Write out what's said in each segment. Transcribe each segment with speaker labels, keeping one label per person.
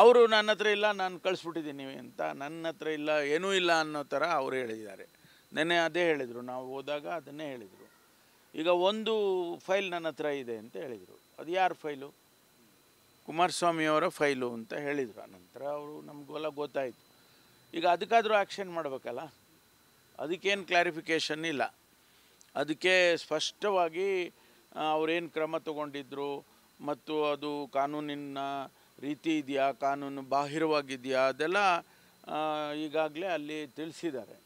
Speaker 1: ಅವರು ನನ್ನ ಹತ್ರ ಇಲ್ಲ, ನಾನು ಕಳಿಸ್ಬಿಟ್ಟಿದ್ದೀನಿ ಅಂತ, ನನ್ನ ಹತ್ರ ಇಲ್ಲ, ಏನೂ ಇಲ್ಲ ಅನ್ನೋ ಥರ ಅವರು ಹೇಳಿದ್ದಾರೆ. ನೆನ್ನೆ ಅದೇ ಹೇಳಿದರು, ನಾವು ಹೋದಾಗ ಅದನ್ನೇ ಹೇಳಿದರು. ಈಗ ಒಂದು ಫೈಲ್ ನನ್ನ ಹತ್ರ ಇದೆ ಅಂತ ಹೇಳಿದರು. ಅದು ಯಾರ ಫೈಲು? ಕುಮಾರಸ್ವಾಮಿಯವರ ಫೈಲು ಅಂತ ಹೇಳಿದರು. ಆನಂತರ ಅವರು ನಮಗೆಲ್ಲ ಗೊತ್ತಾಯಿತು. ಈಗ ಅದಕ್ಕಾದರೂ ಆ್ಯಕ್ಷನ್ ಮಾಡಬೇಕಲ್ಲ. ಅದಕ್ಕೇನು ಕ್ಲಾರಿಫಿಕೇಷನ್ ಇಲ್ಲ. ಅದಕ್ಕೆ ಸ್ಪಷ್ಟವಾಗಿ ಅವರೇನು ಕ್ರಮ ತಗೊಂಡಿದ್ರು ಮತ್ತು ಅದು ಕಾನೂನಿನ ರೀತಿ ಇದೆಯಾ, ಕಾನೂನು ಬಾಹಿರವಾಗಿದೆಯಾ, ಅದೆಲ್ಲ ಈಗಾಗಲೇ ಅಲ್ಲಿ ತಿಳಿಸಿದ್ದಾರೆ.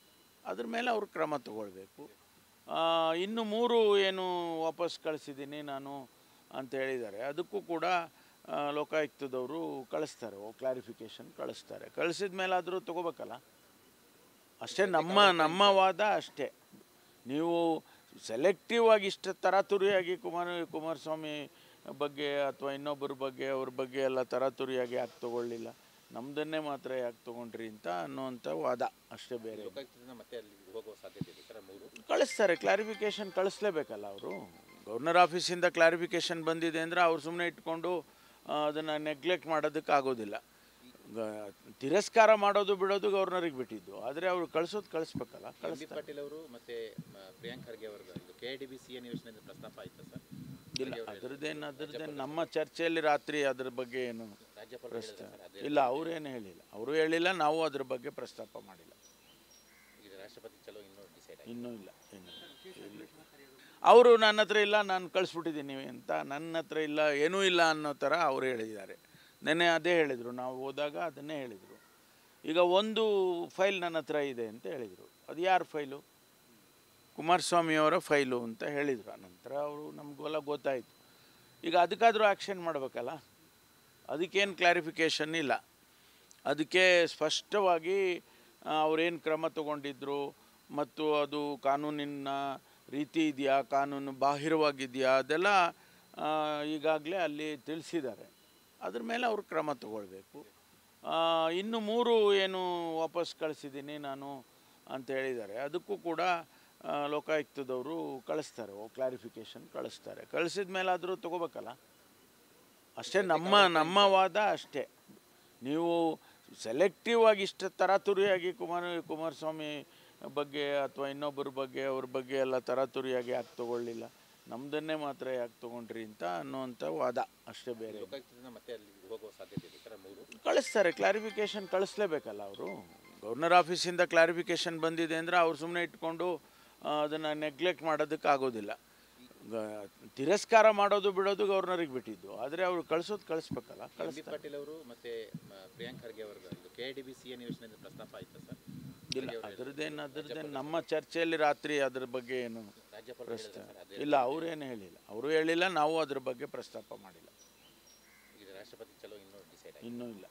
Speaker 1: ಅದ್ರ ಮೇಲೆ ಅವರು ಕ್ರಮ ತಗೊಳ್ಬೇಕು. ಇನ್ನು 3 ಏನು ವಾಪಸ್ ಕಳಿಸಿದ್ದೀನಿ ನಾನು ಅಂತ ಹೇಳಿದ್ದಾರೆ. ಅದಕ್ಕೂ ಕೂಡ ಲೋಕಾಯುಕ್ತದವರು ಕಳಿಸ್ತಾರೆ, ಕ್ಲಾರಿಫಿಕೇಷನ್ ಕಳಿಸ್ತಾರೆ. ಕಳಿಸಿದ ಮೇಲಾದರೂ ತಗೋಬೇಕಲ್ಲ. ಅಷ್ಟೇ ನಮ್ಮ ವಾದ ಅಷ್ಟೇ. ನೀವು ಸೆಲೆಕ್ಟಿವ್ ಆಗಿ ಇಷ್ಟು ತರಾತುರಿಯಾಗಿ ಕುಮಾರಸ್ವಾಮಿ ಬಗ್ಗೆ ಅಥವಾ ಇನ್ನೊಬ್ಬರ ಬಗ್ಗೆ ಅವ್ರ ಬಗ್ಗೆ ಎಲ್ಲ ತರಾತುರಿಯಾಗಿ ಯಾಕೆ ತೊಗೊಳ್ಳಿಲ್ಲ, ನಮ್ಮದನ್ನೇ ಮಾತ್ರ ಯಾಕೆ ತೊಗೊಂಡ್ರಿ ಅಂತ ಅನ್ನುವಂಥ ವಾದ ಅಷ್ಟೇ. ಬೇರೆ ಕಳಿಸ್ತಾರೆ, ಕ್ಲಾರಿಫಿಕೇಷನ್ ಕಳಿಸ್ಲೇಬೇಕಲ್ಲ ಅವರು. ಗವರ್ನರ್ ಆಫೀಸಿಂದ ಕ್ಲಾರಿಫಿಕೇಷನ್ ಬಂದಿದೆ ಅಂದರೆ ಅವ್ರು ಸುಮ್ಮನೆ ಇಟ್ಕೊಂಡು ಅದನ್ನು ನೆಗ್ಲೆಕ್ಟ್ ಮಾಡೋದಕ್ಕೆ ಆಗೋದಿಲ್ಲ. ತಿರಸ್ಕಾರ ಮಾಡೋದು ಬಿಡೋದು ಗವರ್ನರಿಗೆ ಬಿಟ್ಟಿದ್ದು. ಆದರೆ ಅವರು ಕಳಿಸ್ಬೇಕಲ್ಲ.
Speaker 2: ಪಾಟೀಲ್ ಅವರು ಮತ್ತು ಪ್ರಿಯಾಂಕ್ ಖರ್ಗೆ ಅವರದ್ದು KIDBCN ಯೋಜನೆ ಪ್ರಸ್ತಾಪ ಆಯಿತು ಸರ್?
Speaker 1: ಇಲ್ಲ, ಅದ್ರದ್ದೇನು ನಮ್ಮ ಚರ್ಚೆಯಲ್ಲಿ ರಾತ್ರಿ ಅದ್ರ ಬಗ್ಗೆ ಏನು ಪ್ರಸ್ತಾಪ ಇಲ್ಲ. ಅವರೇನು ಹೇಳಿಲ್ಲ, ಅವರು ಹೇಳಿಲ್ಲ, ನಾವು ಅದ್ರ ಬಗ್ಗೆ ಪ್ರಸ್ತಾಪ ಮಾಡಿಲ್ಲ.
Speaker 2: ರಾಷ್ಟ್ರಪತಿ ಚಲೋ
Speaker 1: ಇನ್ನೂ ಇಲ್ಲ. ಅವರು ನನ್ನ ಹತ್ರ ಇಲ್ಲ, ನಾನು ಕಳಿಸ್ಬಿಟ್ಟಿದ್ದೀನಿ ಅಂತ, ನನ್ನ ಹತ್ರ ಇಲ್ಲ, ಏನೂ ಇಲ್ಲ ಅನ್ನೋ ಥರ ಅವರು ಹೇಳಿದ್ದಾರೆ. ನೆನ್ನೆ ಅದೇ ಹೇಳಿದರು, ನಾವು ಹೋದಾಗ ಅದನ್ನೇ ಹೇಳಿದರು. ಈಗ ಒಂದು ಫೈಲ್ ನನ್ನ ಹತ್ರ ಇದೆ ಅಂತ ಹೇಳಿದರು. ಅದು ಯಾರ ಫೈಲು? ಕುಮಾರಸ್ವಾಮಿಯವರ ಫೈಲು ಅಂತ ಹೇಳಿದರು. ಆನಂತರ ಅವರು ನಮಗೆಲ್ಲ ಗೊತ್ತಾಯಿತು. ಈಗ ಅದಕ್ಕಾದರೂ ಆ್ಯಕ್ಷನ್ ಮಾಡಬೇಕಲ್ಲ. ಅದಕ್ಕೇನು ಕ್ಲಾರಿಫಿಕೇಷನ್ ಇಲ್ಲ. ಅದಕ್ಕೆ ಸ್ಪಷ್ಟವಾಗಿ ಅವರೇನು ಕ್ರಮ ತಗೊಂಡಿದ್ರು ಮತ್ತು ಅದು ಕಾನೂನಿನ ರೀತಿ ಇದೆಯಾ, ಕಾನೂನು ಬಾಹಿರವಾಗಿದೆಯಾ, ಅದೆಲ್ಲ ಈಗಾಗಲೇ ಅಲ್ಲಿ ತಿಳಿಸಿದ್ದಾರೆ. ಅದ್ರ ಮೇಲೆ ಅವರು ಕ್ರಮ ತಗೊಳ್ಬೇಕು. ಇನ್ನು 3 ಏನು ವಾಪಸ್ ಕಳಿಸಿದ್ದೀನಿ ನಾನು ಅಂತ ಹೇಳಿದ್ದಾರೆ. ಅದಕ್ಕೂ ಕೂಡ ಲೋಕಾಯುಕ್ತದವರು ಕಳಿಸ್ತಾರೆ, ಕ್ಲಾರಿಫಿಕೇಷನ್ ಕಳಿಸ್ತಾರೆ. ಕಳಿಸಿದ ಮೇಲಾದರೂ ತಗೋಬೇಕಲ್ಲ. ಅಷ್ಟೇ ನಮ್ಮ ವಾದ ಅಷ್ಟೇ. ನೀವು ಸೆಲೆಕ್ಟಿವ್ ಆಗಿ ಇಷ್ಟು ತರಾತುರಿಯಾಗಿ ಕುಮಾರಸ್ವಾಮಿ ಬಗ್ಗೆ ಅಥವಾ ಇನ್ನೊಬ್ಬರ ಬಗ್ಗೆ ಅವ್ರ ಬಗ್ಗೆ ಎಲ್ಲ ತರಾತುರಿಯಾಗಿ ಯಾಕೆ ತೊಗೊಳ್ಳಿಲ್ಲ, ನಮ್ಮದನ್ನೇ ಮಾತ್ರ ಯಾಕೆ ತೊಗೊಂಡ್ರಿ ಅಂತ ಅನ್ನುವಂಥ ವಾದ ಅಷ್ಟೇ. ಬೇರೆ ಕಳಿಸ್ತಾರೆ, ಕ್ಲಾರಿಫಿಕೇಷನ್ ಕಳಿಸ್ಲೇಬೇಕಲ್ಲ ಅವರು. ಗವರ್ನರ್ ಆಫೀಸಿಂದ ಕ್ಲಾರಿಫಿಕೇಷನ್ ಬಂದಿದೆ ಅಂದರೆ ಅವ್ರು ಸುಮ್ಮನೆ ಇಟ್ಕೊಂಡು ಅದನ್ನು ನೆಗ್ಲೆಕ್ಟ್ ಮಾಡೋದಕ್ಕೆ ಆಗೋದಿಲ್ಲ. ತಿರಸ್ಕಾರ ಮಾಡೋದು ಬಿಡೋದು ಗವರ್ನರಿಗೆ ಬಿಟ್ಟಿದ್ದು. ಆದರೆ ಅವರು ಕಳಿಸ್ಬೇಕಲ್ಲ.
Speaker 2: ಪಾಟೀಲ್ ಅವರು ಮತ್ತು ಪ್ರಿಯಾಂಕ್ ಖರ್ಗೆ ಅವರದ್ದು KIDBCN ಯೋಜನೆ ಪ್ರಸ್ತಾಪ ಆಯಿತು ಸರ್?
Speaker 1: ಇಲ್ಲ, ಅದ್ರದ್ದೇನು ನಮ್ಮ ಚರ್ಚೆಯಲ್ಲಿ ರಾತ್ರಿ ಅದ್ರ ಬಗ್ಗೆ ಏನು ಪ್ರಸ್ತಾಪ ಇಲ್ಲ. ಅವರೇನು ಹೇಳಿಲ್ಲ, ಅವರು ಹೇಳಿಲ್ಲ, ನಾವು ಅದ್ರ ಬಗ್ಗೆ ಪ್ರಸ್ತಾಪ ಮಾಡಿಲ್ಲ.
Speaker 2: ರಾಷ್ಟ್ರಪತಿ ಚಲೋ ಇನ್ನೂ
Speaker 1: ಇಲ್ಲ.